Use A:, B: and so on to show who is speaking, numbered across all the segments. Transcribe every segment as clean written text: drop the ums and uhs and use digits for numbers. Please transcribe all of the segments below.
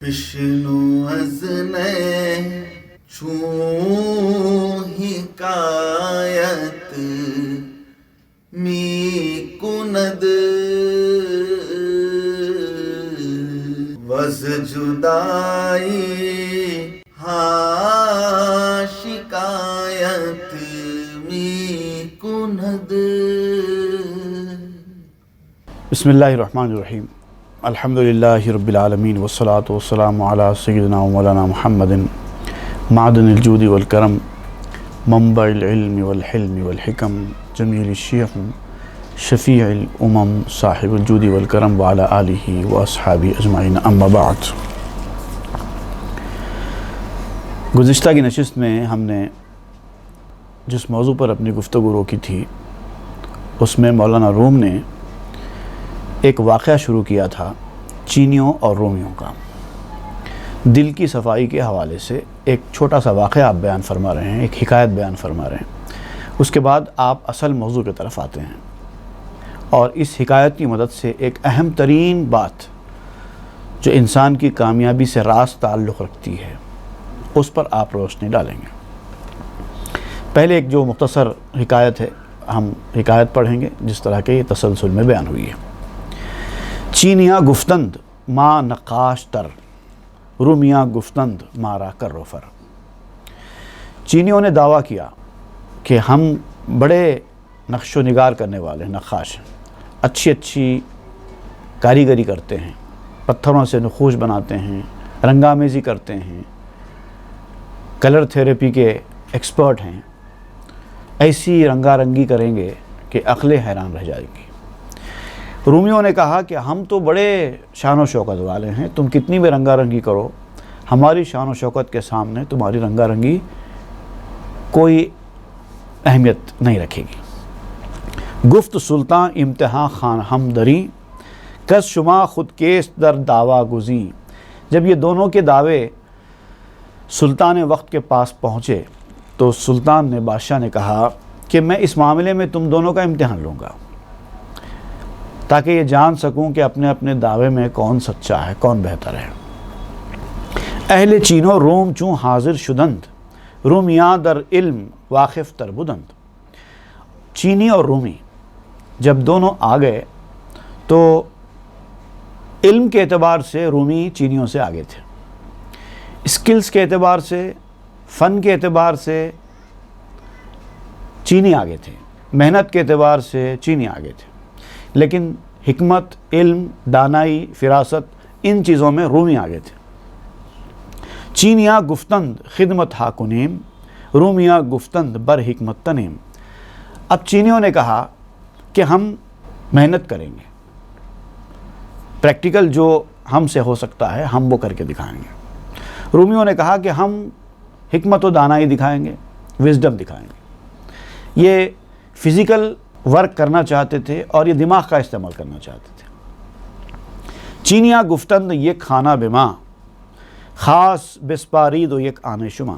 A: بشنو از چون حکایت می کند وز جدائی ها شکایت می کند.
B: بسم اللہ الرحمن الرحیم. الحمدللہ رب العالمین والصلاة والسلام علی سیدنا و مولانا محمد معدن الجود والکرم منبع العلم والحلم والحکم جمیل الشیخ شفیع الامم صاحب الجود والکرم وعلی آلہ واصحابہ اجمعین. اما بعد. گزشتہ کی نشست میں ہم نے جس موضوع پر اپنی گفتگو روکی تھی اس میں مولانا روم نے ایک واقعہ شروع کیا تھا چینیوں اور رومیوں کا. دل کی صفائی کے حوالے سے ایک چھوٹا سا واقعہ آپ بیان فرما رہے ہیں، ایک حکایت بیان فرما رہے ہیں. اس کے بعد آپ اصل موضوع کی طرف آتے ہیں اور اس حکایت کی مدد سے ایک اہم ترین بات جو انسان کی کامیابی سے راست تعلق رکھتی ہے اس پر آپ روشنی ڈالیں گے. پہلے ایک جو مختصر حکایت ہے ہم حکایت پڑھیں گے جس طرح کے یہ تسلسل میں بیان ہوئی ہے. چینیاں گفتند ما نقاش تر، رومیاں گفتند مارا کر روفر. چینیوں نے دعویٰ کیا کہ ہم بڑے نقش و نگار کرنے والے نقاش ہیں، اچھی کاریگری کرتے ہیں، پتھروں سے نقوش بناتے ہیں، رنگامیزی کرتے ہیں، کلر تھیراپی کے ایکسپرٹ ہیں. ایسی رنگا رنگی کریں گے کہ عقلیں حیران رہ جائیں گی. رومیوں نے کہا کہ ہم تو بڑے شان و شوکت والے ہیں، تم کتنی بھی رنگا رنگی کرو ہماری شان و شوکت کے سامنے تمہاری رنگا رنگی کوئی اہمیت نہیں رکھے گی. گفت سلطان امتحان خان ہمدری کس شما خود کیس در دعویٰ گزی. جب یہ دونوں کے دعوے سلطان وقت کے پاس پہنچے تو سلطان نے بادشاہ نے کہا کہ میں اس معاملے میں تم دونوں کا امتحان لوں گا تاکہ یہ جان سکوں کہ اپنے اپنے دعوے میں کون سچا ہے کون بہتر ہے. اہل چینو روم چون حاضر شدند رومیاں در علم واقف تر بدند. چینی اور رومی جب دونوں آ گئے تو علم کے اعتبار سے رومی چینیوں سے آگے تھے، اسکلز کے اعتبار سے، فن کے اعتبار سے چینی آگے تھے، محنت کے اعتبار سے چینی آگے تھے، لیکن حکمت، علم، دانائی، فراست ان چیزوں میں رومی آگے تھے. چینیاں گفتند خدمت ہا کنیم رومیاں گفتند بر حکمت تنیم. اب چینیوں نے کہا کہ ہم محنت کریں گے، پریکٹیکل جو ہم سے ہو سکتا ہے ہم وہ کر کے دکھائیں گے. رومیوں نے کہا کہ ہم حکمت و دانائی دکھائیں گے، وزڈم دکھائیں گے. یہ فزیکل ورک کرنا چاہتے تھے اور یہ دماغ کا استعمال کرنا چاہتے تھے. چینیاں گفتند یک کھانا بما خاص بسپارید و یک آنے شما.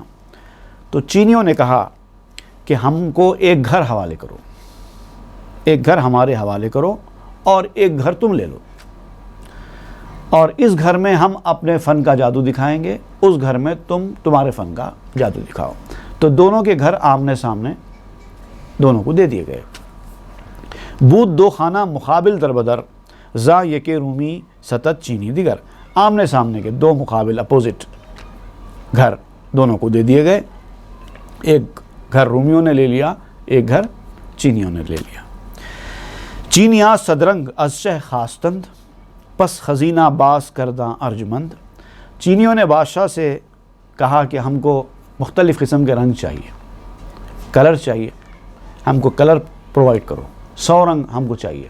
B: تو چینیوں نے کہا کہ ہم کو ایک گھر حوالے کرو، ایک گھر ہمارے حوالے کرو اور ایک گھر تم لے لو، اور اس گھر میں ہم اپنے فن کا جادو دکھائیں گے، اس گھر میں تم تمہارے فن کا جادو دکھاؤ. تو دونوں کے گھر آمنے سامنے دونوں کو دے دیے گئے. بود دو خانہ مقابل در بدر زا یک رومی ستت چینی دیگر. آمنے سامنے کے دو مقابل اپوزٹ گھر دونوں کو دے دیے گئے. ایک گھر رومیوں نے لے لیا، ایک گھر چینیوں نے لے لیا. چینیاں صدرنگ از شہ خواستند پس خزینہ باز کردہ ارجمند. چینیوں نے بادشاہ سے کہا کہ ہم کو مختلف قسم کے رنگ چاہیے، کلر چاہیے، ہم کو کلر پرووائڈ کرو. 100 رنگ ہم کو چاہیے،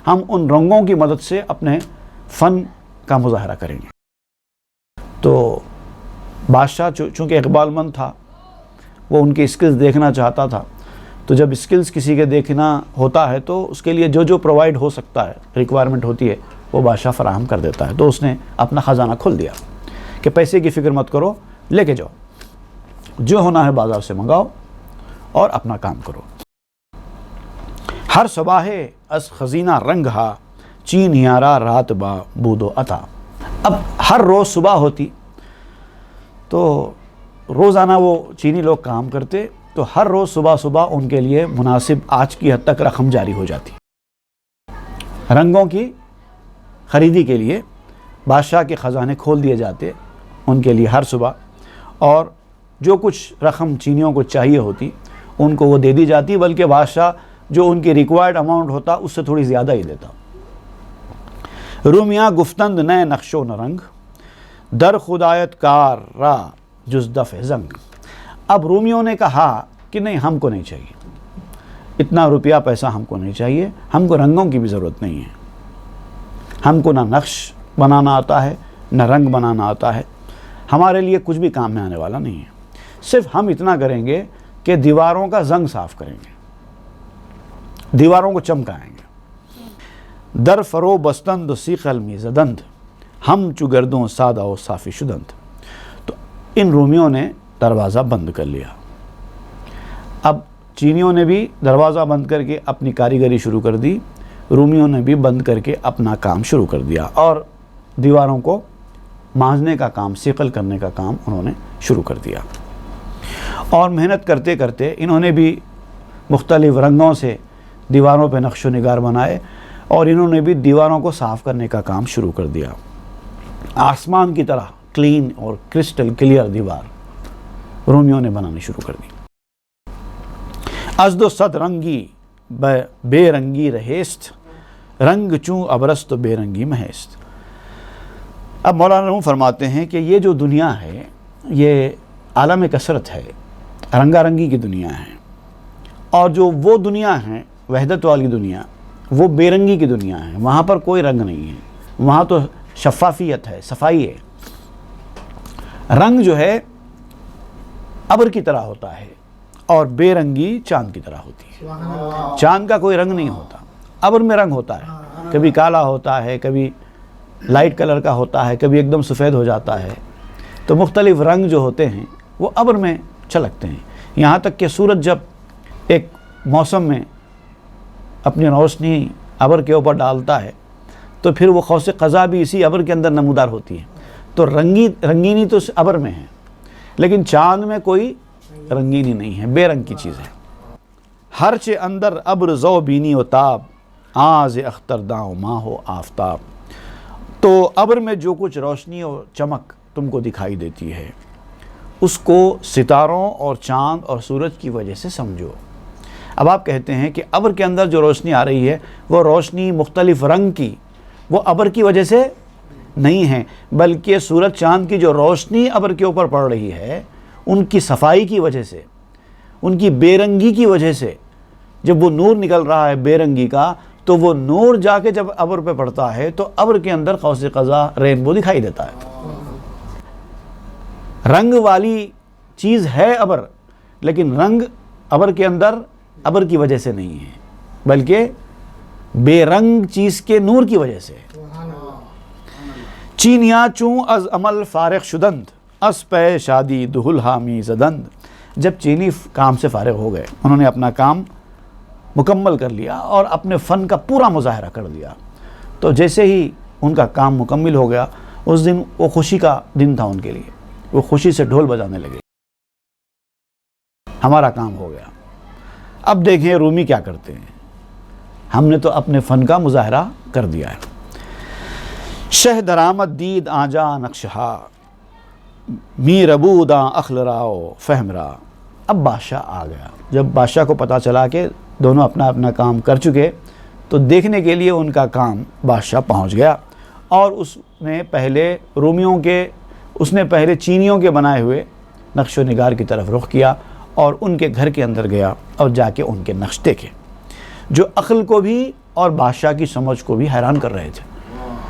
B: ہم ان رنگوں کی مدد سے اپنے فن کا مظاہرہ کریں گے. تو بادشاہ چونکہ اقبال مند تھا، وہ ان کے اسکلز دیکھنا چاہتا تھا. تو جب اسکلز کسی کے دیکھنا ہوتا ہے تو اس کے لیے جو پرووائڈ ہو سکتا ہے، ریکوائرمنٹ ہوتی ہے، وہ بادشاہ فراہم کر دیتا ہے. تو اس نے اپنا خزانہ کھول دیا کہ پیسے کی فکر مت کرو، لے کے جاؤ، جو ہونا ہے بازار سے منگاؤ اور اپنا کام کرو. ہر صباح از خزینہ رنگ ہا چین یارا رات با بود و عطا. اب ہر روز صبح ہوتی تو روزانہ وہ چینی لوگ کام کرتے، تو ہر روز صبح صبح ان کے لیے مناسب آج کی حد تک رقم جاری ہو جاتی، رنگوں کی خریدی کے لیے بادشاہ کے خزانے کھول دیے جاتے ان کے لیے ہر صبح، اور جو کچھ رقم چینیوں کو چاہیے ہوتی ان کو وہ دے دی جاتی، بلکہ بادشاہ جو ان کی ریکوائرڈ اماؤنٹ ہوتا اس سے تھوڑی زیادہ ہی دیتا۔ رومیاں گفتند نئے نقش و نرنگ، در خدایت کار را جز دفع زنگ۔ اب رومیوں نے کہا کہ نہیں، ہم کو نہیں چاہیے اتنا روپیہ پیسہ، ہم کو نہیں چاہیے، ہم کو رنگوں کی بھی ضرورت نہیں ہے، ہم کو نہ نقش بنانا آتا ہے نہ رنگ بنانا آتا ہے، ہمارے لیے کچھ بھی کام میں آنے والا نہیں ہے، صرف ہم اتنا کریں گے کہ دیواروں کا زنگ صاف کریں گے، دیواروں کو چمکائیں گے۔ در فرو بستند و سیخ المی زدند، ہم چو گردوں سادہ و صافی شدند۔ تو ان رومیوں نے دروازہ بند کر لیا۔ اب چینیوں نے بھی دروازہ بند کر کے اپنی کاریگری شروع کر دی، رومیوں نے بھی بند کر کے اپنا کام شروع کر دیا، اور دیواروں کو مانجنے کا کام، صقل کرنے کا کام انہوں نے شروع کر دیا۔ اور محنت کرتے کرتے انہوں نے بھی مختلف رنگوں سے دیواروں پہ نقش و نگار بنائے، اور انہوں نے بھی دیواروں کو صاف کرنے کا کام شروع کر دیا۔ آسمان کی طرح کلین اور کرسٹل کلیئر دیوار رومیوں نے بنانی شروع کر دی۔ ازد و صد رنگی بے رنگی رہیست، رنگ چوں ابرست و بے رنگی مہیست۔ اب مولانا روم فرماتے ہیں کہ یہ جو دنیا ہے یہ عالم کثرت ہے، رنگا رنگی کی دنیا ہے، اور جو وہ دنیا ہے وحدت والی دنیا، وہ بے رنگی کی دنیا ہے، وہاں پر کوئی رنگ نہیں ہے، وہاں تو شفافیت ہے، صفائی ہے۔ رنگ جو ہے ابر کی طرح ہوتا ہے، اور بے رنگی چاند کی طرح ہوتی ہے۔ چاند کا کوئی رنگ نہیں ہوتا، ابر میں رنگ ہوتا ہے، کبھی کالا ہوتا ہے، کبھی لائٹ کلر کا ہوتا ہے، کبھی ایک دم سفید ہو جاتا ہے۔ تو مختلف رنگ جو ہوتے ہیں وہ ابر میں چھلکتے ہیں، یہاں تک کہ سورج جب ایک موسم میں اپنی روشنی ابر کے اوپر ڈالتا ہے تو پھر وہ قوس قزح بھی اسی ابر کے اندر نمودار ہوتی ہے۔ تو رنگینی تو ابر میں ہے، لیکن چاند میں کوئی رنگینی نہیں ہے، بے رنگ کی چیز ہے۔ ہر چے اندر ابر زو بینی و تاب، آز اختر داؤ ماہ و آفتاب۔ تو ابر میں جو کچھ روشنی اور چمک تم کو دکھائی دیتی ہے اس کو ستاروں اور چاند اور سورج کی وجہ سے سمجھو۔ اب آپ کہتے ہیں کہ ابر کے اندر جو روشنی آ رہی ہے وہ روشنی مختلف رنگ کی، وہ ابر کی وجہ سے نہیں ہے، بلکہ سورج چاند کی جو روشنی ابر کے اوپر پڑ رہی ہے ان کی صفائی کی وجہ سے، ان کی بے رنگی کی وجہ سے، جب وہ نور نکل رہا ہے بے رنگی کا، تو وہ نور جا کے جب ابر پہ پڑتا ہے تو ابر کے اندر قوس قزح رینبو دکھائی دیتا ہے۔ رنگ والی چیز ہے ابر، لیکن رنگ ابر کے اندر ابر کی وجہ سے نہیں ہے، بلکہ بے رنگ چیز کے نور کی وجہ سے۔ چینیاں چوں از عمل فارغ شدند، اس پہ شادی دہل حامی زدند۔ جب چینی کام سے فارغ ہو گئے، انہوں نے اپنا کام مکمل کر لیا اور اپنے فن کا پورا مظاہرہ کر دیا، تو جیسے ہی ان کا کام مکمل ہو گیا اس دن وہ خوشی کا دن تھا ان کے لیے، وہ خوشی سے ڈھول بجانے لگے، ہمارا کام ہو گیا۔ اب دیکھیں رومی کیا کرتے ہیں، ہم نے تو اپنے فن کا مظاہرہ کر دیا ہے۔ شہ درآمد دید آجا نقشہا، میر ابودا اخل راؤ فہم را۔ اب بادشاہ آ گیا، جب بادشاہ کو پتہ چلا کہ دونوں اپنا اپنا کام کر چکے تو دیکھنے کے لیے ان کا کام بادشاہ پہنچ گیا، اور اس نے پہلے چینیوں کے بنائے ہوئے نقش و نگار کی طرف رخ کیا اور ان کے گھر کے اندر گیا اور جا کے ان کے نقش دیکھے، جو عقل کو بھی اور بادشاہ کی سمجھ کو بھی حیران کر رہے تھے۔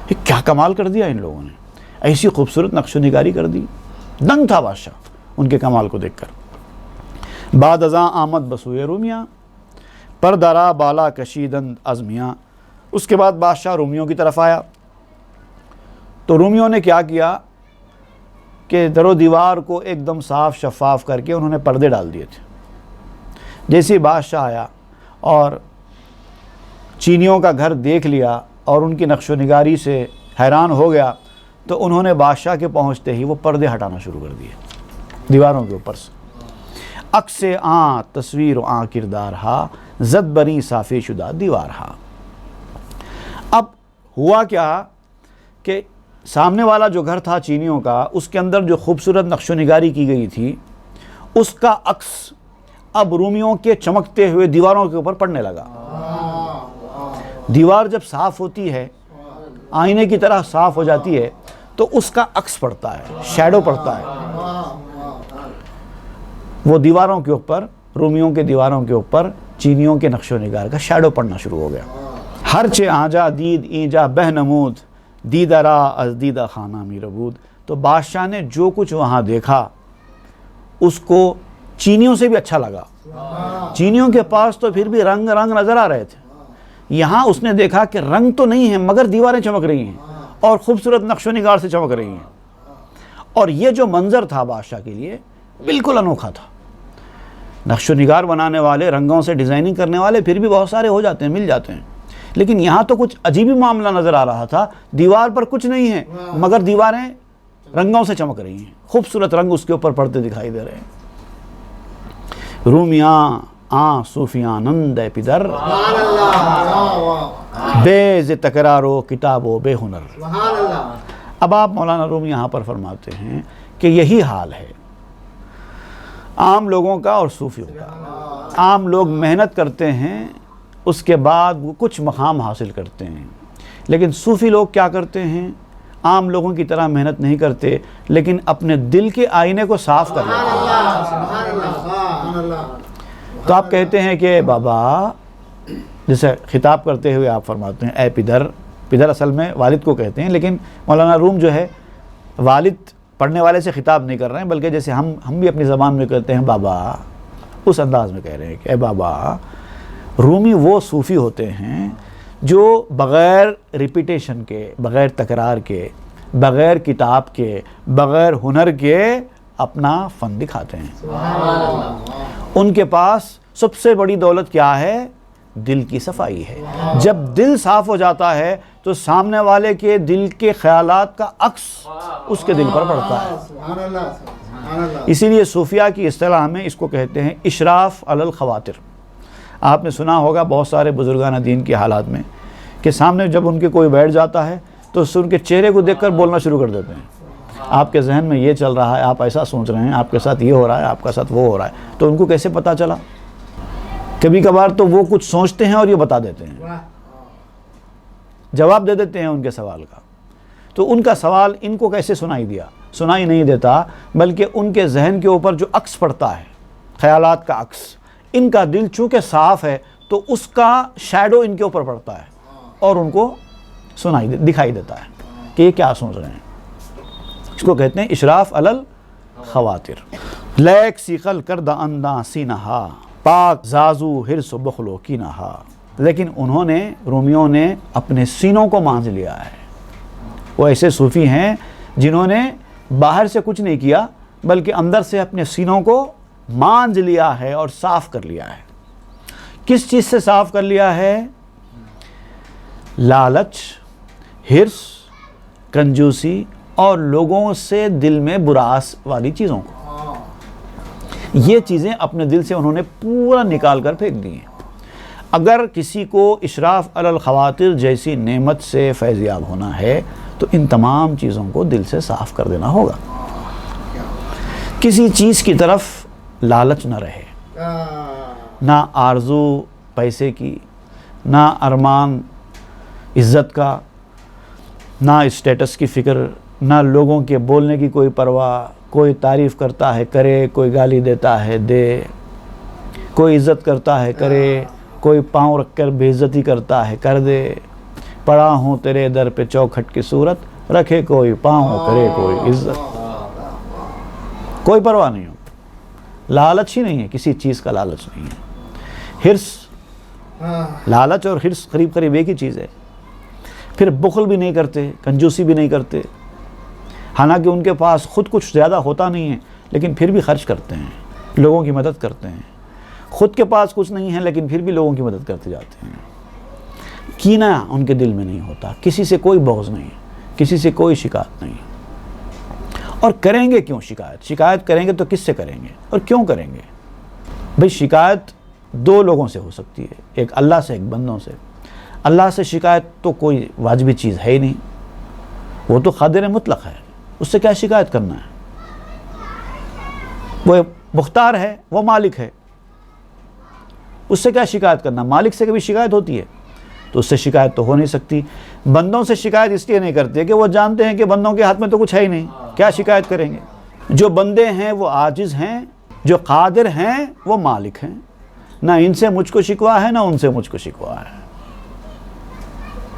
B: یہ کیا کمال کر دیا ان لوگوں نے، ایسی خوبصورت نقش و نگاری کر دی، دنگ تھا بادشاہ ان کے کمال کو دیکھ کر۔ بعد ازاں آمد بسوئے رومیاں، پر درا بالا کشیدند ازمیاں۔ اس کے بعد بادشاہ رومیوں کی طرف آیا تو رومیوں نے کیا کیا کہ در و دیوار کو ایک دم صاف شفاف کر کے انہوں نے پردے ڈال دیے تھے۔ جیسے ہی بادشاہ آیا اور چینیوں کا گھر دیکھ لیا اور ان کی نقش و نگاری سے حیران ہو گیا تو انہوں نے بادشاہ کے پہنچتے ہی وہ پردے ہٹانا شروع کر دیے دیواروں کے اوپر سے. عکس آں تصویر آں کردار ہا زد بری صافی شدہ دیوار ہا. اب ہوا کیا کہ سامنے والا جو گھر تھا چینیوں کا، اس کے اندر جو خوبصورت نقش و نگاری کی گئی تھی اس کا عکس اب رومیوں کے چمکتے ہوئے دیواروں کے اوپر پڑنے لگا. دیوار جب صاف ہوتی ہے، آئینے کی طرح صاف ہو جاتی ہے، تو اس کا عکس پڑتا ہے، شیڈو پڑتا ہے. وہ دیواروں کے اوپر، رومیوں کے دیواروں کے اوپر چینیوں کے نقش و نگار کا شیڈو پڑنا شروع ہو گیا. ہر چے آجا دید اینجا بہ نمود دیدہ را از دیدہ خانہ می ربود. تو بادشاہ نے جو کچھ وہاں دیکھا اس کو چینیوں سے بھی اچھا لگا. چینیوں کے پاس تو پھر بھی رنگ نظر آ رہے تھے، یہاں اس نے دیکھا کہ رنگ تو نہیں ہے مگر دیواریں چمک رہی ہیں اور خوبصورت نقش و نگار سے چمک رہی ہیں. اور یہ جو منظر تھا بادشاہ کے لیے بالکل انوکھا تھا. نقش و نگار بنانے والے، رنگوں سے ڈیزائننگ کرنے والے پھر بھی بہت سارے ہو جاتے ہیں، مل جاتے ہیں، لیکن یہاں تو کچھ عجیب ہی معاملہ نظر آ رہا تھا. دیوار پر کچھ نہیں ہے مگر دیواریں رنگوں سے چمک رہی ہیں، خوبصورت رنگ اس کے اوپر پڑتے دکھائی دے رہے ہیں. رومیاں آں صوفیاں نند پدر بے ز تکرارو کتابو بے ہنر. اب آپ مولانا روم یہاں پر فرماتے ہیں کہ یہی حال ہے عام لوگوں کا اور صوفیوں کا. عام لوگ محنت کرتے ہیں، اس کے بعد وہ کچھ مقام حاصل کرتے ہیں، لیکن صوفی لوگ کیا کرتے ہیں؟ عام لوگوں کی طرح محنت نہیں کرتے لیکن اپنے دل کے آئینے کو صاف کر لیتے ہیں. تو آپ کہتے ہیں کہ بابا، جسے خطاب کرتے ہوئے آپ فرماتے ہیں اے پدر. پدر اصل میں والد کو کہتے ہیں، لیکن مولانا روم جو ہے والد پڑھنے والے سے خطاب نہیں کر رہے ہیں، بلکہ جیسے ہم بھی اپنی زبان میں کہتے ہیں بابا، اس انداز میں کہہ رہے ہیں کہ اے بابا. رومی وہ صوفی ہوتے ہیں جو بغیر ریپیٹیشن کے، بغیر تکرار کے، بغیر کتاب کے، بغیر ہنر کے اپنا فن دکھاتے ہیں. ان کے پاس سب سے بڑی دولت کیا ہے؟ دل کی صفائی ہے. جب دل صاف ہو جاتا ہے تو سامنے والے کے دل کے خیالات کا عکس اس کے دل پر پڑتا ہے. اسی لیے صوفیہ کی اصطلاح میں اس کو کہتے ہیں اشراف علی الخواطر. آپ نے سنا ہوگا بہت سارے بزرگان دین کے حالات میں کہ سامنے جب ان کے کوئی بیٹھ جاتا ہے تو اس سے ان کے چہرے کو دیکھ کر بولنا شروع کر دیتے ہیں. آپ کے ذہن میں یہ چل رہا ہے، آپ ایسا سوچ رہے ہیں، آپ کے ساتھ یہ ہو رہا ہے، آپ کے ساتھ وہ ہو رہا ہے. تو ان کو کیسے پتہ چلا؟ کبھی کبھار تو وہ کچھ سوچتے ہیں اور یہ بتا دیتے ہیں، جواب دے دیتے ہیں ان کے سوال کا. تو ان کا سوال ان کو کیسے سنائی دیا؟ سنائی نہیں دیتا، بلکہ ان کے ذہن کے اوپر جو عکس پڑتا ہے، خیالات کا عکس، ان کا دل چونکہ صاف ہے تو اس کا شیڈو ان کے اوپر پڑتا ہے اور ان کو دکھائی دیتا ہے کہ یہ کیا سوچ رہے ہیں. اس کو کہتے ہیں اشراف علی الخواطر. لیک سیخل کردہ انداں سینہا پاک زازو ہرس و بخلو کی نہا. لیکن انہوں نے، رومیوں نے اپنے سینوں کو مانج لیا ہے. وہ ایسے صوفی ہیں جنہوں نے باہر سے کچھ نہیں کیا بلکہ اندر سے اپنے سینوں کو مانج لیا ہے اور صاف کر لیا ہے. کس چیز سے صاف کر لیا ہے؟ لالچ، ہرس، کنجوسی اور لوگوں سے دل میں براس والی چیزوں کو. یہ چیزیں اپنے دل سے انہوں نے پورا نکال کر پھینک دی ہیں. اگر کسی کو اشراف علی الخواطر جیسی نعمت سے فیضیاب ہونا ہے تو ان تمام چیزوں کو دل سے صاف کر دینا ہوگا. کسی چیز کی طرف لالچ نہ رہے، نہ آرزو پیسے کی، نہ ارمان عزت کا، نہ اسٹیٹس کی فکر، نہ لوگوں کے بولنے کی کوئی پرواہ. کوئی تعریف کرتا ہے کرے، کوئی گالی دیتا ہے دے، کوئی عزت کرتا ہے کرے، کوئی پاؤں رکھ کر بے عزتی کرتا ہے کر دے. پڑا ہوں تیرے در پہ چوکھٹ کی صورت، رکھے کوئی پاؤں کرے کوئی عزت. کوئی پرواہ نہیں ہو، لالچ ہی نہیں ہے، کسی چیز کا لالچ نہیں ہے. ہرس، لالچ اور ہرس قریب قریب ایک ہی چیز ہے. پھر بخل بھی نہیں کرتے، کنجوسی بھی نہیں کرتے. حالانکہ ان کے پاس خود کچھ زیادہ ہوتا نہیں ہے لیکن پھر بھی خرچ کرتے ہیں، لوگوں کی مدد کرتے ہیں. خود کے پاس کچھ نہیں ہے لیکن پھر بھی لوگوں کی مدد کرتے جاتے ہیں. کینہ ان کے دل میں نہیں ہوتا، کسی سے کوئی بغض نہیں، کسی سے کوئی شکایت نہیں. اور کریں گے کیوں شکایت کریں گے تو کس سے کریں گے اور کیوں کریں گے؟ بھئی شکایت دو لوگوں سے ہو سکتی ہے، ایک اللہ سے، ایک بندوں سے. اللہ سے شکایت تو کوئی واجبی چیز ہے ہی نہیں، وہ تو قادر مطلق ہے، اس سے کیا شکایت کرنا ہے؟ وہ مختار ہے، وہ مالک ہے، اس سے کیا شکایت کرنا؟ مالک سے کبھی شکایت ہوتی ہے تو اس سے شکایت تو ہو نہیں سکتی. بندوں سے شکایت اس لیے نہیں کرتے کہ وہ جانتے ہیں کہ بندوں کے ہاتھ میں تو کچھ ہے ہی نہیں، کیا شکایت کریں گے؟ جو بندے ہیں وہ عاجز ہیں، جو قادر ہیں وہ مالک ہیں. نہ ان سے مجھ کو شکوا ہے، نہ ان سے مجھ کو شکوا ہے.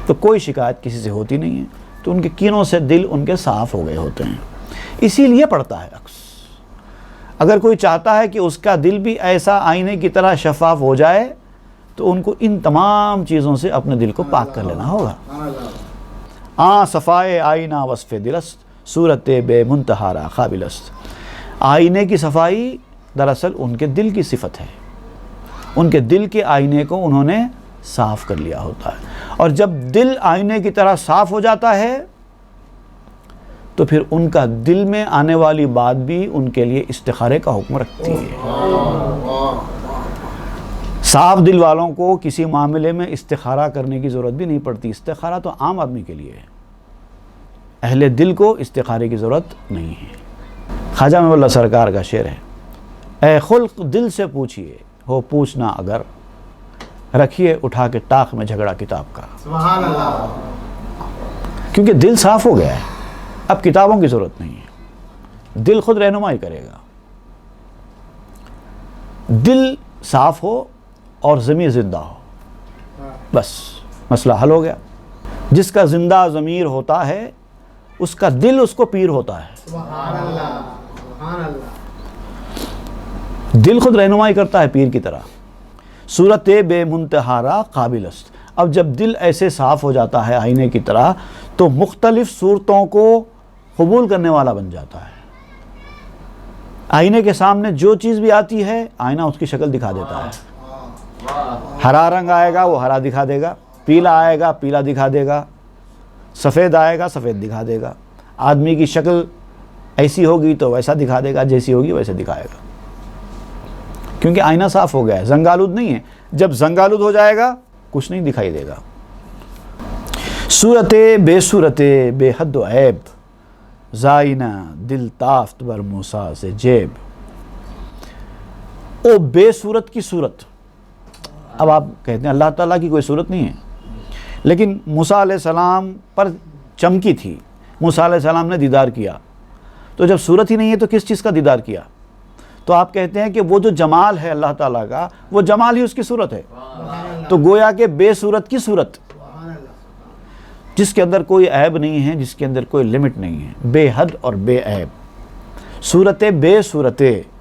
B: تو کوئی شکایت کسی سے ہوتی نہیں ہے. تو ان کے کینوں سے دل ان کے صاف ہو گئے ہوتے ہیں. اسی لیے پڑھتا ہے عکس. اگر کوئی چاہتا ہے کہ اس کا دل بھی ایسا آئینے کی طرح شفاف ہو جائے تو ان کو ان تمام چیزوں سے اپنے دل کو پاک کر لینا ہوگا. صفائے آئینہ وصف دلست، صورت بے منتہارا قابل است. آئینے کی صفائی دراصل ان کے دل کی صفت ہے. ان کے دل کے آئینے کو انہوں نے صاف کر لیا ہوتا ہے. اور جب دل آئینے کی طرح صاف ہو جاتا ہے تو پھر ان کا دل میں آنے والی بات بھی ان کے لیے استخارے کا حکم رکھتی ہے. صاف دل والوں کو کسی معاملے میں استخارہ کرنے کی ضرورت بھی نہیں پڑتی. استخارہ تو عام آدمی کے لیے ہے، اہل دل کو استخارے کی ضرورت نہیں ہے. خواجہ معین اللہ سرکار کا شعر ہے، اے خلق دل سے پوچھئے ہو پوچھنا اگر، رکھیے اٹھا کے طاق میں جھگڑا کتاب کا.
C: سبحان اللہ.
B: کیونکہ دل صاف ہو گیا ہے، اب کتابوں کی ضرورت نہیں ہے، دل خود رہنمائی کرے گا. دل صاف ہو اور ضمیر زندہ ہو، بس مسئلہ حل ہو گیا. جس کا زندہ ضمیر ہوتا ہے اس کا دل اس کو پیر ہوتا ہے.
C: سبحان اللہ. سبحان اللہ.
B: دل خود رہنمائی کرتا ہے پیر کی طرح. صورت بے منتہارا قابل است. اب جب دل ایسے صاف ہو جاتا ہے آئینے کی طرح تو مختلف صورتوں کو قبول کرنے والا بن جاتا ہے. آئینے کے سامنے جو چیز بھی آتی ہے آئینہ اس کی شکل دکھا دیتا ہے. ہرا رنگ آئے گا وہ ہرا دکھا دے گا، پیلا آئے گا پیلا دکھا دے گا، سفید آئے گا سفید دکھا دے گا. آدمی کی شکل ایسی ہوگی تو ویسا دکھا دے گا، جیسی ہوگی ویسے دکھائے گا. کیونکہ آئینہ صاف ہو گیا ہے، زنگالود نہیں ہے. جب زنگالود ہو جائے گا کچھ نہیں دکھائی دے گا. صورت بے حد و عیب، زائنہ دل تافت بر موسیٰ سے جیب. او بے صورت کی صورت. اب آپ کہتے ہیں اللہ تعالیٰ کی کوئی صورت نہیں ہے، لیکن موسیٰ علیہ السلام پر چمکی تھی، موسیٰ علیہ السلام نے دیدار کیا. تو جب صورت ہی نہیں ہے تو کس چیز کا دیدار کیا؟ تو آپ کہتے ہیں کہ وہ جو جمال ہے اللہ تعالیٰ کا وہ جمال ہی اس کی صورت ہے. تو گویا کہ بے صورت کی صورت، جس کے اندر کوئی عیب نہیں ہے، جس کے اندر کوئی لمٹ نہیں ہے، بے حد اور بے عیب. صورت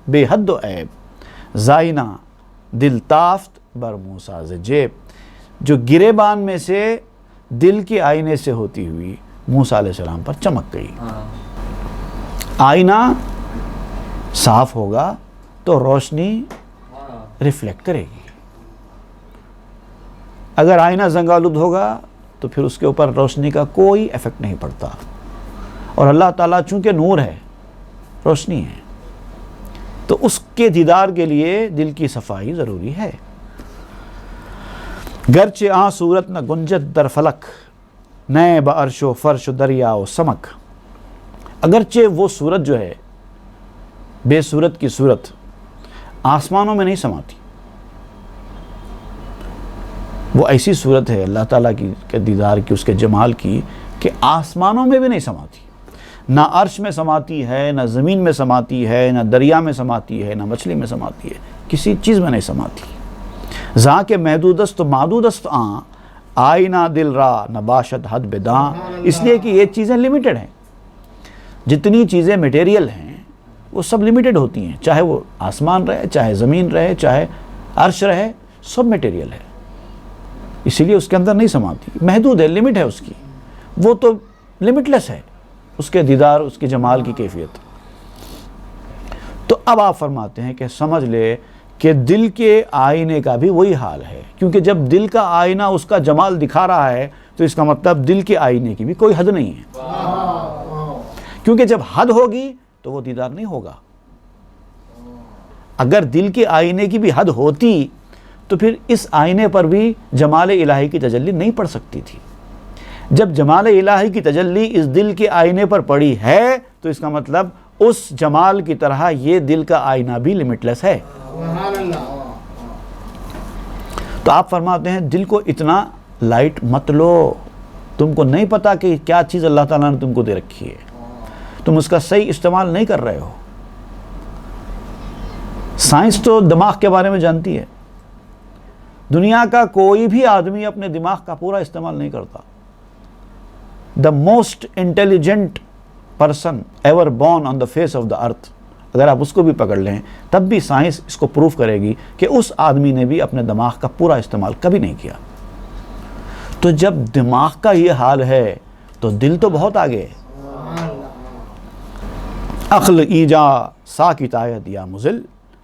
B: بے حد و عیب، زائنہ دل تافت بر موسیٰ سے جیب. جو گریبان میں سے دل کے آئینے سے ہوتی ہوئی موسیٰ علیہ السلام پر چمک گئی. آئینہ صاف ہوگا تو روشنی ریفلیکٹ کرے گی. اگر آئینہ زنگالود ہوگا تو پھر اس کے اوپر روشنی کا کوئی ایفیکٹ نہیں پڑتا. اور اللہ تعالیٰ چونکہ نور ہے، روشنی ہے، تو اس کے دیدار کے لیے دل کی صفائی ضروری ہے. گرچہ صورت نہ گنجت در فلک، نئے بعرش و فرش و دریا و سمک. اگرچہ وہ صورت جو ہے بے صورت کی صورت آسمانوں میں نہیں سماتی، وہ ایسی صورت ہے اللہ تعالیٰ کی کے دیدار کی، اس کے جمال کی، کہ آسمانوں میں بھی نہیں سماتی. نہ عرش میں سماتی ہے، نہ زمین میں سماتی ہے، نہ دریا میں سماتی ہے، نہ مچھلی میں سماتی ہے، کسی چیز میں نہیں سماتی. زاں کے محدود است و معدود است آئینہ دل را نہ باشد حد بداں. اس لیے کہ یہ چیزیں لیمیٹڈ ہیں. جتنی چیزیں میٹیریل ہیں وہ سب لیمیٹڈ ہوتی ہیں، چاہے وہ آسمان رہے، چاہے زمین رہے، چاہے عرش رہے، سب میٹیریل ہے. اسی لیے اس کے اندر نہیں سماتی، محدود ہے، لمٹ ہے اس کی. وہ تو لمٹ لیس ہے، اس کے دیدار، اس کے جمال کی کیفیت. تو اب آپ فرماتے ہیں کہ سمجھ لے کہ دل کے آئینے کا بھی وہی حال ہے. کیونکہ جب دل کا آئینہ اس کا جمال دکھا رہا ہے تو اس کا مطلب دل کے آئینے کی بھی کوئی حد نہیں ہے، کیونکہ جب حد ہوگی تو وہ دیدار نہیں ہوگا۔ اگر دل کے آئینے کی بھی حد ہوتی تو پھر اس آئینے پر بھی جمال الہی کی تجلی نہیں پڑ سکتی تھی۔ جب جمال الہی کی تجلی اس دل کے آئینے پر پڑی ہے تو اس کا مطلب اس جمال کی طرح یہ دل کا آئینہ بھی لمٹ لیس ہے۔
C: سبحان اللہ۔
B: تو آپ فرماتے ہیں دل کو اتنا لائٹ مت لو، تم کو نہیں پتا کہ کیا چیز اللہ تعالیٰ نے تم کو دے رکھی ہے، تم اس کا صحیح استعمال نہیں کر رہے ہو۔ سائنس تو دماغ کے بارے میں جانتی ہے، دنیا کا کوئی بھی آدمی اپنے دماغ کا پورا استعمال نہیں کرتا۔ The most intelligent person ever born on the face of the earth, اگر آپ اس کو بھی پکڑ لیں تب بھی سائنس اس کو پروف کرے گی کہ اس آدمی نے بھی اپنے دماغ کا پورا استعمال کبھی نہیں کیا۔ تو جب دماغ کا یہ حال ہے تو دل تو بہت آگے ہے۔
C: سبحان اللہ۔
B: عقل ایجا ساکت آید یا مزل،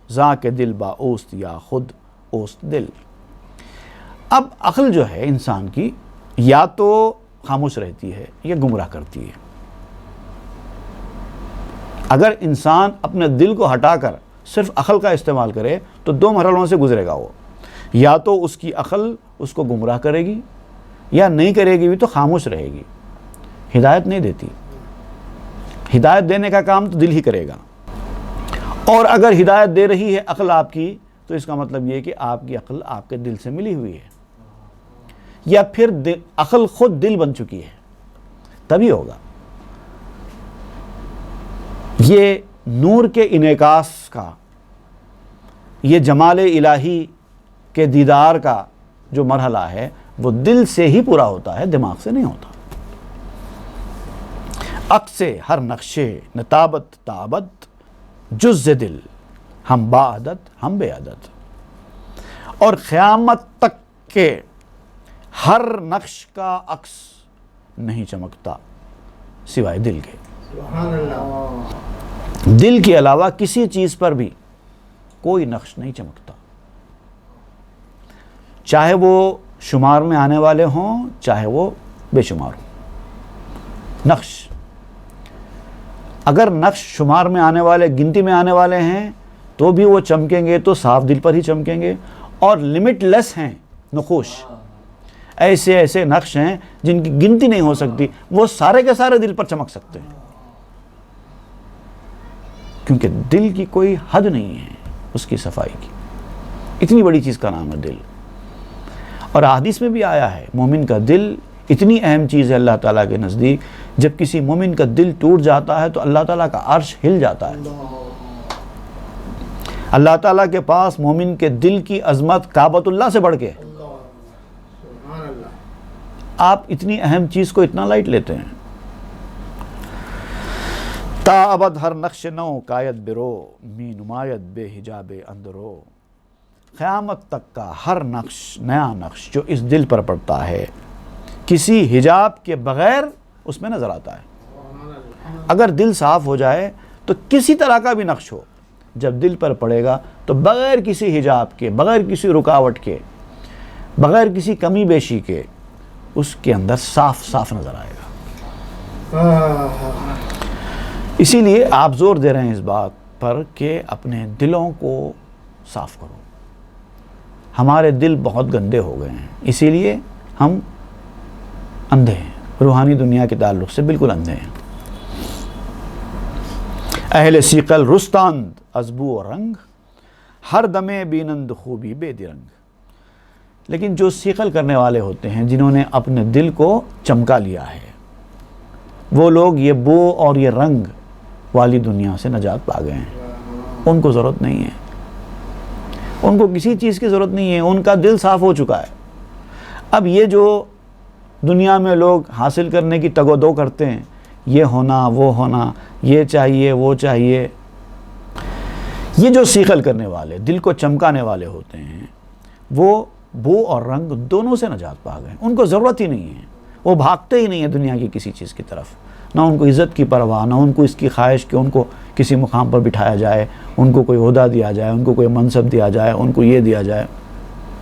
B: ذا کے دل با اوست یا خود اوست دل۔ اب عقل جو ہے انسان کی یا تو خاموش رہتی ہے یا گمراہ کرتی ہے۔ اگر انسان اپنے دل کو ہٹا کر صرف عقل کا استعمال کرے تو دو مرحلوں سے گزرے گا وہ، یا تو اس کی عقل اس کو گمراہ کرے گی یا نہیں کرے گی بھی تو خاموش رہے گی، ہدایت نہیں دیتی۔ ہدایت دینے کا کام تو دل ہی کرے گا، اور اگر ہدایت دے رہی ہے عقل آپ کی تو اس کا مطلب یہ کہ آپ کی عقل آپ کے دل سے ملی ہوئی ہے، یا پھر عقل خود دل بن چکی ہے، تبھی ہوگا۔ یہ نور کے انعکاس کا، یہ جمال الہی کے دیدار کا جو مرحلہ ہے وہ دل سے ہی پورا ہوتا ہے، دماغ سے نہیں ہوتا۔ عکس ہر نقشے نتابت تابت جز دل، ہم با عدد ہم بے عدد، اور قیامت تک کے ہر نقش کا عکس نہیں چمکتا سوائے دل کے۔
C: سبحان اللہ۔
B: دل کے علاوہ کسی چیز پر بھی کوئی نقش نہیں چمکتا، چاہے وہ شمار میں آنے والے ہوں چاہے وہ بے شمار ہوں۔ نقش، اگر نقش شمار میں آنے والے، گنتی میں آنے والے ہیں تو بھی وہ چمکیں گے تو صاف دل پر ہی چمکیں گے، اور لمٹ لیس ہیں نقوش، ایسے ایسے نقش ہیں جن کی گنتی نہیں ہو سکتی، وہ سارے کے سارے دل پر چمک سکتے ہیں، کیونکہ دل کی کوئی حد نہیں ہے اس کی صفائی کی۔ اتنی بڑی چیز کا نام ہے دل، اور حدیث میں بھی آیا ہے مومن کا دل اتنی اہم چیز ہے اللہ تعالیٰ کے نزدیک، جب کسی مومن کا دل ٹوٹ جاتا ہے تو اللہ تعالیٰ کا عرش ہل جاتا ہے۔ اللہ تعالیٰ کے پاس مومن کے دل کی عظمت کعبۃ اللہ سے بڑھ کے ہے۔
C: سبحان اللہ۔
B: آپ اتنی اہم چیز کو اتنا لائٹ لیتے ہیں۔ تا ابد ہر نقش نو کایت برو، می نمایت بے حجاب اندرو۔ قیامت تک کا ہر نقش، نیا نقش جو اس دل پر پڑتا ہے کسی حجاب کے بغیر اس میں نظر آتا ہے۔ اگر دل صاف ہو جائے تو کسی طرح کا بھی نقش ہو، جب دل پر پڑے گا تو بغیر کسی حجاب کے، بغیر کسی رکاوٹ کے، بغیر کسی کمی بیشی کے اس کے اندر صاف صاف نظر آئے گا۔ اسی لیے آپ زور دے رہے ہیں اس بات پر کہ اپنے دلوں کو صاف کرو۔ ہمارے دل بہت گندے ہو گئے ہیں، اسی لیے ہم اندھے ہیں، روحانی دنیا کے تعلق سے بالکل اندھے ہیں۔ اہل سیقل رستاند ازبو و رنگ، ہر دمے بینند خوبی بے درنگ۔ لیکن جو سیقل کرنے والے ہوتے ہیں، جنہوں نے اپنے دل کو چمکا لیا ہے، وہ لوگ یہ بو اور یہ رنگ والی دنیا سے نجات پا گئے ہیں۔ ان کو ضرورت نہیں ہے، ان کو کسی چیز کی ضرورت نہیں ہے، ان کا دل صاف ہو چکا ہے۔ اب یہ جو دنیا میں لوگ حاصل کرنے کی تگ و دو کرتے ہیں، یہ ہونا وہ ہونا، یہ چاہیے وہ چاہیے، یہ جو سیقل کرنے والے، دل کو چمکانے والے ہوتے ہیں، وہ بو اور رنگ دونوں سے نجات پا گئے، ان کو ضرورت ہی نہیں ہے، وہ بھاگتے ہی نہیں ہیں دنیا کی کسی چیز کی طرف، نہ ان کو عزت کی پرواہ، نہ ان کو اس کی خواہش کہ ان کو کسی مقام پر بٹھایا جائے، ان کو کوئی عہدہ دیا جائے، ان کو کوئی منصب دیا جائے، ان کو یہ دیا جائے،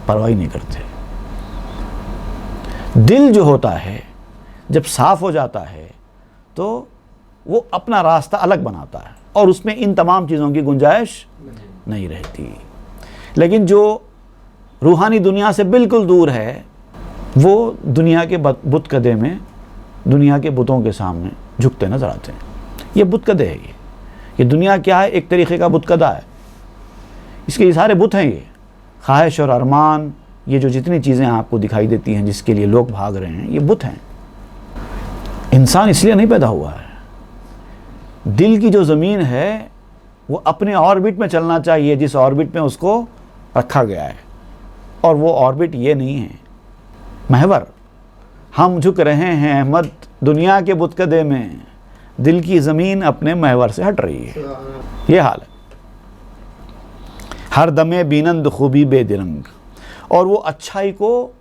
B: پرواہ ہی نہیں کرتے۔ دل جو ہوتا ہے جب صاف ہو جاتا ہے تو وہ اپنا راستہ الگ بناتا ہے اور اس میں ان تمام چیزوں کی گنجائش نہیں رہتی. لیکن جو روحانی دنیا سے بالکل دور ہے وہ دنیا کے بت کدے میں دنیا کے بتوں کے سامنے جھکتے نظر آتے ہیں. یہ بت کدے ہے. یہ دنیا کیا ہے؟ ایک طریقے کا بت کدہ ہے. اس کے یہ سارے بت ہیں. یہ خواہش اور ارمان، یہ جو جتنی چیزیں آپ کو دکھائی دیتی ہیں جس کے لیے لوگ بھاگ رہے ہیں، یہ بت ہیں. انسان اس لیے نہیں پیدا ہوا ہے. دل کی جو زمین ہے وہ اپنے آربٹ میں چلنا چاہیے جس آربٹ میں اس کو رکھا گیا ہے، اور وہ آربٹ یہ نہیں ہے. محور ہم جھک رہے ہیں احمد دنیا کے بتکدے میں، دل کی زمین اپنے محور سے ہٹ رہی ہے. یہ حال ہے. ہر دمے بینند خوبی بے درنگ. اور وہ اچھائی کو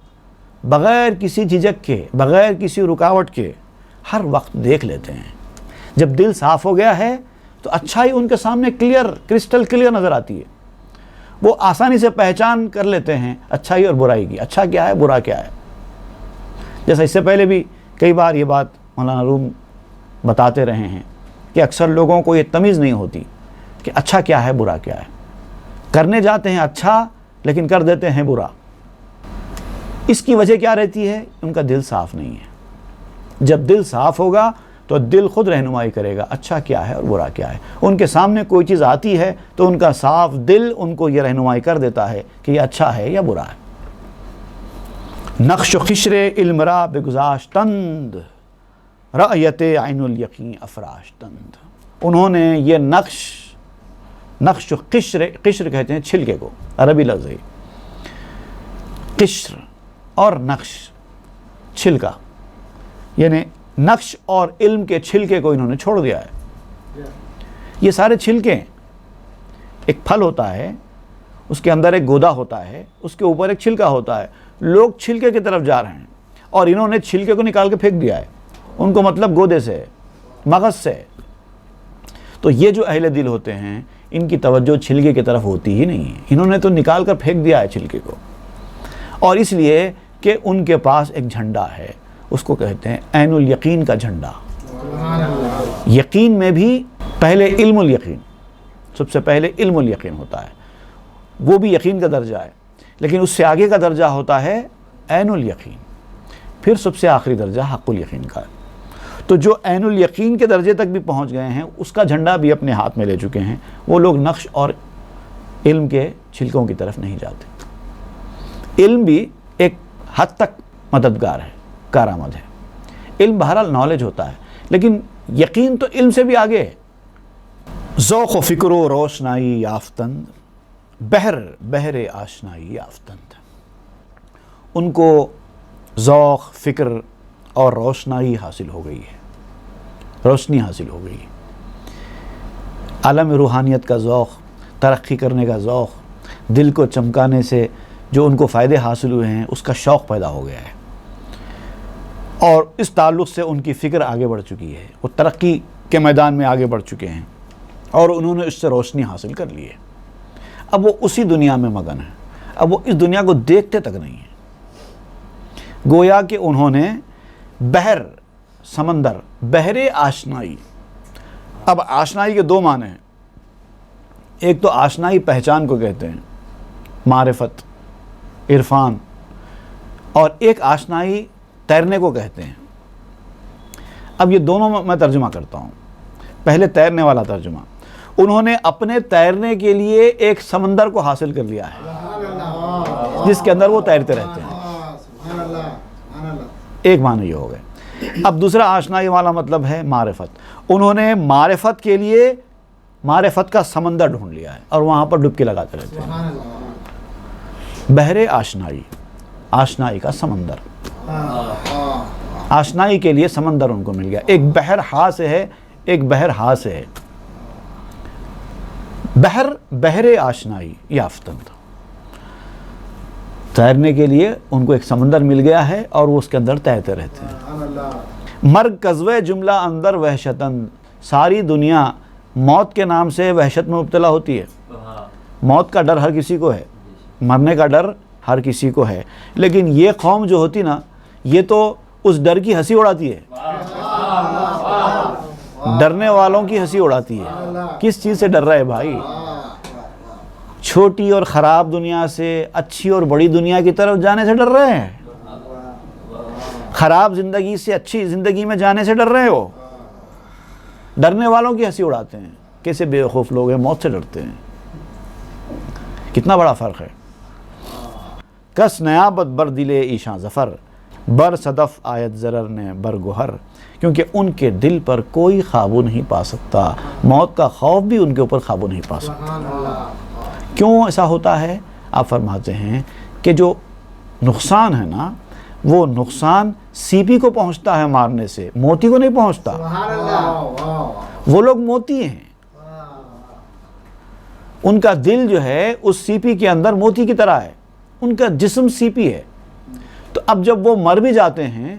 B: بغیر کسی جھجک کے، بغیر کسی رکاوٹ کے ہر وقت دیکھ لیتے ہیں. جب دل صاف ہو گیا ہے تو اچھائی ان کے سامنے کلیئر، کرسٹل کلیئر نظر آتی ہے. وہ آسانی سے پہچان کر لیتے ہیں اچھائی اور برائی کی. اچھا کیا ہے، برا کیا ہے. جیسا اس سے پہلے بھی کئی بار یہ بات مولانا روم بتاتے رہے ہیں کہ اکثر لوگوں کو یہ تمیز نہیں ہوتی کہ اچھا کیا ہے، برا کیا ہے. کرنے جاتے ہیں اچھا لیکن کر دیتے ہیں برا. اس کی وجہ کیا رہتی ہے؟ ان کا دل صاف نہیں ہے. جب دل صاف ہوگا تو دل خود رہنمائی کرے گا اچھا کیا ہے اور برا کیا ہے. ان کے سامنے کوئی چیز آتی ہے تو ان کا صاف دل ان کو یہ رہنمائی کر دیتا ہے کہ یہ اچھا ہے یا برا ہے. نقش و خشر علم را بگذاشتند، رأیت عین الیقین افراشتند. انہوں نے یہ نقش و قشر کہتے ہیں چھلکے کو، عربی لفظ ہے. قشر اور نقش، چھلکا، یعنی نقش اور علم کے چھلکے کو انہوں نے چھوڑ دیا ہے. یہ سارے چھلکے، ایک پھل ہوتا ہے، اس کے اندر ایک گودا ہوتا ہے، اس کے اوپر ایک چھلکا ہوتا ہے. لوگ چھلکے کی طرف جا رہے ہیں اور انہوں نے چھلکے کو نکال کے پھینک دیا ہے. ان کو مطلب گودے سے، مغز سے. تو یہ جو اہل دل ہوتے ہیں ان کی توجہ چھلکے کی طرف ہوتی ہی نہیں ہے. انہوں نے تو نکال کر پھینک دیا ہے چھلکے کو. اور اس لیے کہ ان کے پاس ایک جھنڈا ہے، اس کو کہتے ہیں عین الیقین کا جھنڈا. یقین میں بھی پہلے علم الیقین، سب سے پہلے علم الیقین ہوتا ہے، وہ بھی یقین کا درجہ ہے. لیکن اس سے آگے کا درجہ ہوتا ہے عین الیقین، پھر سب سے آخری درجہ حق الیقین کا ہے. تو جو عین الیقین کے درجے تک بھی پہنچ گئے ہیں اس کا جھنڈا بھی اپنے ہاتھ میں لے چکے ہیں. وہ لوگ نقش اور علم کے چھلکوں کی طرف نہیں جاتے. علم بھی ایک حد تک مددگار ہے، کارآمد ہے. علم بہرحال نالج ہوتا ہے، لیکن یقین تو علم سے بھی آگے ہے. ذوق و فکر و روشنائی یافتند، بہر آشنائی یافتند. ان کو ذوق، فکر اور روشنائی حاصل ہو گئی ہے، روشنی حاصل ہو گئی ہے. عالم روحانیت کا ذوق، ترقی کرنے کا ذوق، دل کو چمکانے سے جو ان کو فائدے حاصل ہوئے ہیں اس کا شوق پیدا ہو گیا ہے. اور اس تعلق سے ان کی فکر آگے بڑھ چکی ہے. وہ ترقی کے میدان میں آگے بڑھ چکے ہیں اور انہوں نے اس سے روشنی حاصل کر لی ہے. اب وہ اسی دنیا میں مگن ہیں. اب وہ اس دنیا کو دیکھتے تک نہیں ہیں. گویا کہ انہوں نے بحر، سمندر، بحر آشنائی. اب آشنائی کے دو معنی ہیں. ایک تو آشنائی پہچان کو کہتے ہیں، معرفت، عرفان. اور ایک آشنائی تیرنے کو کہتے ہیں. اب یہ دونوں میں ترجمہ کرتا ہوں. پہلے تیرنے والا ترجمہ. انہوں نے اپنے تیرنے کے لیے ایک سمندر کو حاصل کر لیا ہے جس کے اندر وہ تیرتے رہتے ہیں. ایک معنی یہ ہو گئے. اب دوسرا آشنائی والا مطلب ہے معرفت. انہوں نے معرفت کے لیے معرفت کا سمندر ڈھونڈ لیا ہے اور وہاں پر ڈبکی لگاتے رہتے ہیں. بحر آشنائی، آشنائی کا سمندر. آشنائی کے لیے سمندر ان کو مل گیا. ایک بحر ہاں سے ہے، ایک بحر ہاں سے ہے. بحر آشنائی یافتند. تیرنے کے لیے ان کو ایک سمندر مل گیا ہے اور وہ اس کے اندر تیرتے رہتے ہیں. مرگ قذوے جملہ اندر وحشتند. ساری دنیا موت کے نام سے وحشت میں مبتلا ہوتی ہے. موت کا ڈر ہر کسی کو ہے، مرنے کا ڈر ہر کسی کو ہے. لیکن یہ قوم جو ہوتی نا، یہ تو اس ڈر کی ہنسی اڑاتی ہے، ڈرنے والوں کی ہنسی اڑاتی ہے۔ کس چیز سے ڈر رہا ہے بھائی؟ چھوٹی اور خراب دنیا سے اچھی اور بڑی دنیا کی طرف جانے سے ڈر رہے ہیں؟ خراب زندگی سے اچھی زندگی میں جانے سے ڈر رہے ہو؟ ڈرنے والوں کی ہنسی اڑاتے ہیں۔ کیسے بے خوف لوگ ہیں، موت سے ڈرتے ہیں۔ کتنا بڑا فرق ہے۔ کس نیابت بر دلے ایشاں ظفر، بر صدف آیت ضرر نے بر گوہر، کیونکہ ان کے دل پر کوئی قابو نہیں پا سکتا، موت کا خوف بھی ان کے اوپر قابو نہیں پا سکتا۔ کیوں ایسا ہوتا ہے؟ آپ فرماتے ہیں کہ جو نقصان ہے نا، وہ نقصان سی پی کو پہنچتا ہے مارنے سے، موتی کو نہیں پہنچتا۔ وہ لوگ موتی ہیں، ان کا دل جو ہے اس سی پی کے اندر موتی کی طرح ہے، ان کا جسم سی پی ہے۔ تو اب جب وہ مر بھی جاتے ہیں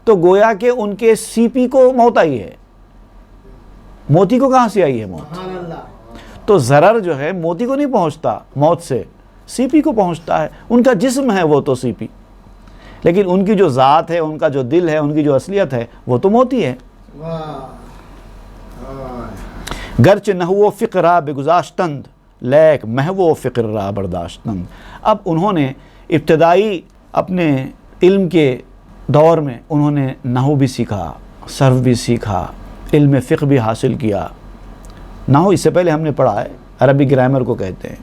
B: تو گویا کہ ان کے سی پی کو موت آئی ہے، موتی کو کہاں سے آئی ہے موت؟ تو ضرر جو ہے موتی کو نہیں پہنچتا موت سے، سی پی کو پہنچتا ہے۔ ان کا جسم ہے وہ تو سی پی، لیکن ان کی جو ذات ہے، ان کا جو دل ہے، ان کی جو اصلیت ہے، وہ تو موتی ہے۔ گرچہ نحو فقرا بگذاشتند، لیک محو فقر را برداشتند۔ اب انہوں نے ابتدائی اپنے علم کے دور میں انہوں نے نحو بھی سیکھا، صرف بھی سیکھا، علم فقہ بھی حاصل کیا۔ نحو اس سے پہلے ہم نے پڑھا ہے، عربی گرامر کو کہتے ہیں،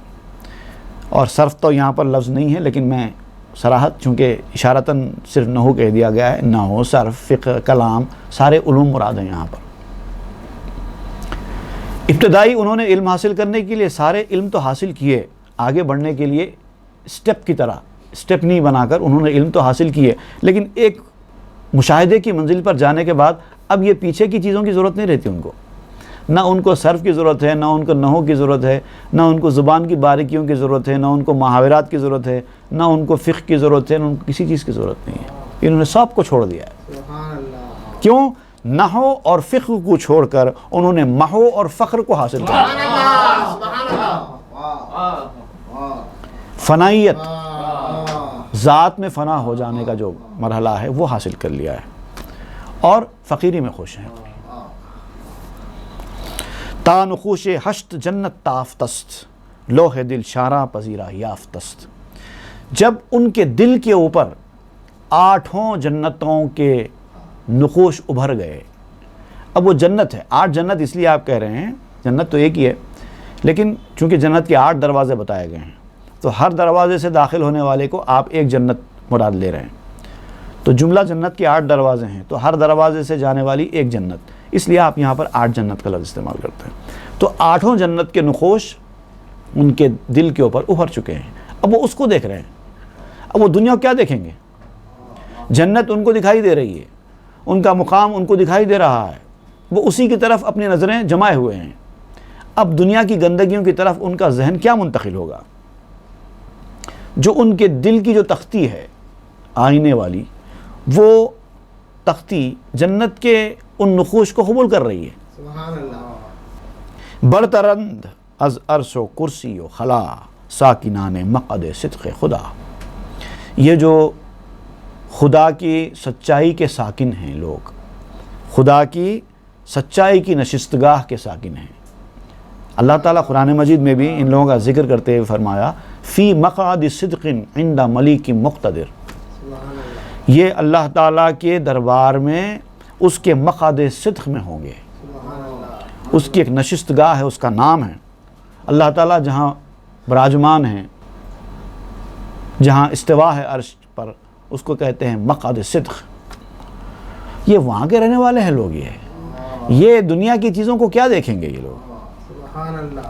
B: اور صرف تو یہاں پر لفظ نہیں ہے، لیکن میں صراحت چونکہ اشارتاً صرف نحو کہہ دیا گیا ہے، نحو، صرف، فقہ، کلام، سارے علوم مراد ہیں یہاں پر۔ ابتدائی انہوں نے علم حاصل کرنے کے لیے سارے علم تو حاصل کیے، آگے بڑھنے کے لیے اسٹیپ کی طرح اسٹیپ نہیں بنا کر انہوں نے علم تو حاصل کیے، لیکن ایک مشاہدے کی منزل پر جانے کے بعد اب یہ پیچھے کی چیزوں کی ضرورت نہیں رہتی ان کو، نہ ان کو صرف کی ضرورت ہے، نہ ان کو نحو کی ضرورت ہے، نہ ان کو زبان کی باریکیوں کی ضرورت ہے، نہ ان کو محاورات کی ضرورت ہے، نہ ان کو فقہ کی ضرورت ہے، نہ ان کو کسی چیز کی ضرورت نہیں ہے۔ انہوں نے سب کو چھوڑ دیا ہے۔ کیوں؟ نحو اور فقہ کو چھوڑ کر انہوں نے محو اور فخر کو حاصل کیا، فنائیت، ذات میں فنا ہو جانے کا جو مرحلہ ہے وہ حاصل کر لیا ہے، اور فقیری میں خوش ہیں۔ تا نخوش ہشت جنت تافتست، لوح دل شارہ پذیرہ یافتست۔ جب ان کے دل کے اوپر 8 جنتوں کے نقوش ابھر گئے، اب وہ جنت ہے، 8 جنت اس لیے آپ کہہ رہے ہیں، جنت تو ایک ہی ہے، لیکن چونکہ جنت کے 8 دروازے بتائے گئے ہیں، تو ہر دروازے سے داخل ہونے والے کو آپ ایک جنت مراد لے رہے ہیں، تو جملہ جنت کے 8 دروازے ہیں، تو ہر دروازے سے جانے والی ایک جنت، اس لیے آپ یہاں پر 8 جنت کا لفظ استعمال کرتے ہیں۔ تو 8 جنت کے نقوش ان کے دل کے اوپر ابھر چکے ہیں، اب وہ اس کو دیکھ رہے ہیں۔ اب وہ دنیا کو کیا دیکھیں گے؟ جنت ان کو دکھائی دے رہی ہے، ان کا مقام ان کو دکھائی دے رہا ہے، وہ اسی کی طرف اپنی نظریں جمائے ہوئے ہیں۔ اب دنیا کی گندگیوں کی طرف ان کا ذہن کیا منتقل ہوگا؟ جو ان کے دل کی جو تختی ہے آئینے والی، وہ تختی جنت کے ان نقوش کو قبول کر رہی ہے۔
C: سبحان اللہ۔
B: برترند از عرش و کرسی و خلا، ساکنان مقعد صدق خدا۔ یہ جو خدا کی سچائی کے ساکن ہیں لوگ، خدا کی سچائی کی نشستگاہ کے ساکن ہیں۔ اللہ تعالیٰ قرآن مجید میں بھی ان لوگوں کا ذکر کرتے ہوئے فرمایا، فی مقعد صدق عند ملیک مقتدر۔ یہ اللہ تعالیٰ کے دربار میں اس کے مقعد صدق میں ہوں گے، اس کی ایک نشستگاہ ہے، اس کا نام ہے۔ اللہ تعالیٰ جہاں براجمان ہیں، جہاں استوا ہے عرش پر، اس کو کہتے ہیں مقعد صدق۔ یہ وہاں کے رہنے والے ہیں لوگ، یہ دنیا کی چیزوں کو کیا دیکھیں گے یہ لوگ؟
C: سبحان اللہ۔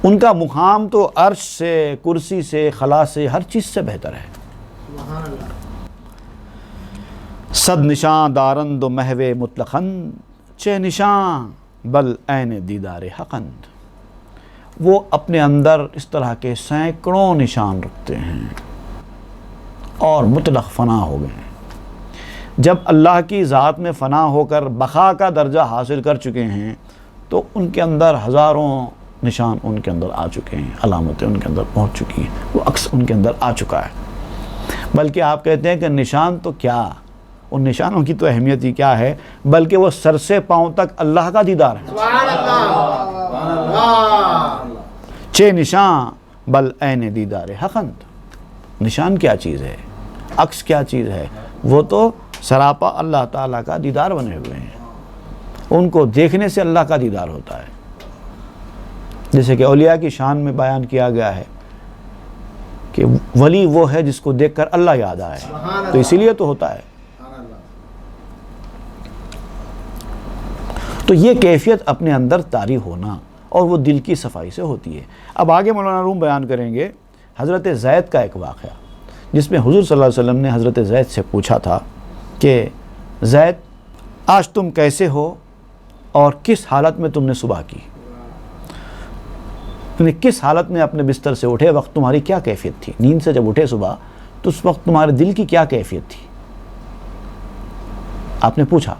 B: ان کا مقام تو عرش سے، کرسی سے، خلا سے، ہر چیز سے بہتر ہے۔
C: سبحان اللہ۔
B: صد نشاں دارند و محو مطلقند، چہ نشاں بل عین دیدار حقند۔ وہ اپنے اندر اس طرح کے سینکڑوں نشان رکھتے ہیں اور مطلق فنا ہو گئے ہیں۔ جب اللہ کی ذات میں فنا ہو کر بقا کا درجہ حاصل کر چکے ہیں تو ان کے اندر ہزاروں نشان ان کے اندر آ چکے ہیں، علامتیں ان کے اندر پہنچ چکی ہیں، وہ عکس ان کے اندر آ چکا ہے۔ بلکہ آپ کہتے ہیں کہ نشان تو کیا، ان نشانوں کی تو اہمیت ہی کیا ہے، بلکہ وہ سر سے پاؤں تک اللہ کا دیدار ہے۔
C: سبحان اللہ،
B: چھ نشان بل عین دیدار حقند، نشان کیا چیز ہے، عکس کیا چیز ہے، وہ تو سراپا اللہ تعالیٰ کا دیدار بنے ہوئے ہیں، ان کو دیکھنے سے اللہ کا دیدار ہوتا ہے۔ جیسے کہ اولیاء کی شان میں بیان کیا گیا ہے کہ ولی وہ ہے جس کو دیکھ کر اللہ یاد آئے، تو اسی لیے تو ہوتا ہے۔ تو یہ کیفیت اپنے اندر طاری ہونا اور وہ دل کی صفائی سے ہوتی ہے۔ اب آگے مولانا روم بیان کریں گے حضرت زید کا ایک واقعہ، جس میں حضور صلی اللہ علیہ وسلم نے حضرت زید سے پوچھا تھا کہ زید آج تم کیسے ہو اور کس حالت میں تم نے صبح کی، تم نے کس حالت میں اپنے بستر سے اٹھے وقت تمہاری کیا کیفیت تھی، نیند سے جب اٹھے صبح تو اس وقت تمہارے دل کی کیا کیفیت تھی، آپ نے پوچھا۔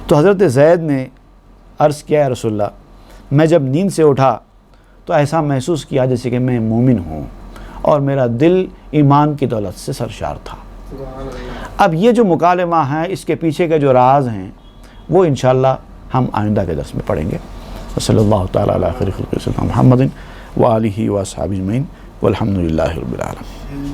B: تو حضرت زید نے عرض کیا، یا رسول اللہ میں جب نیند سے اٹھا تو ایسا محسوس کیا جیسے کہ میں مومن ہوں اور میرا دل ایمان کی دولت سے سرشار تھا۔ اب یہ جو مکالمہ ہے اس کے پیچھے کے جو راز ہیں وہ انشاءاللہ ہم آئندہ کے درس میں پڑھیں گے۔ صلی اللہ تعالیٰ علی خیر خلق سیدنا محمد وآلہ واصحابہ اجمعین والحمد للہ رب العالمین۔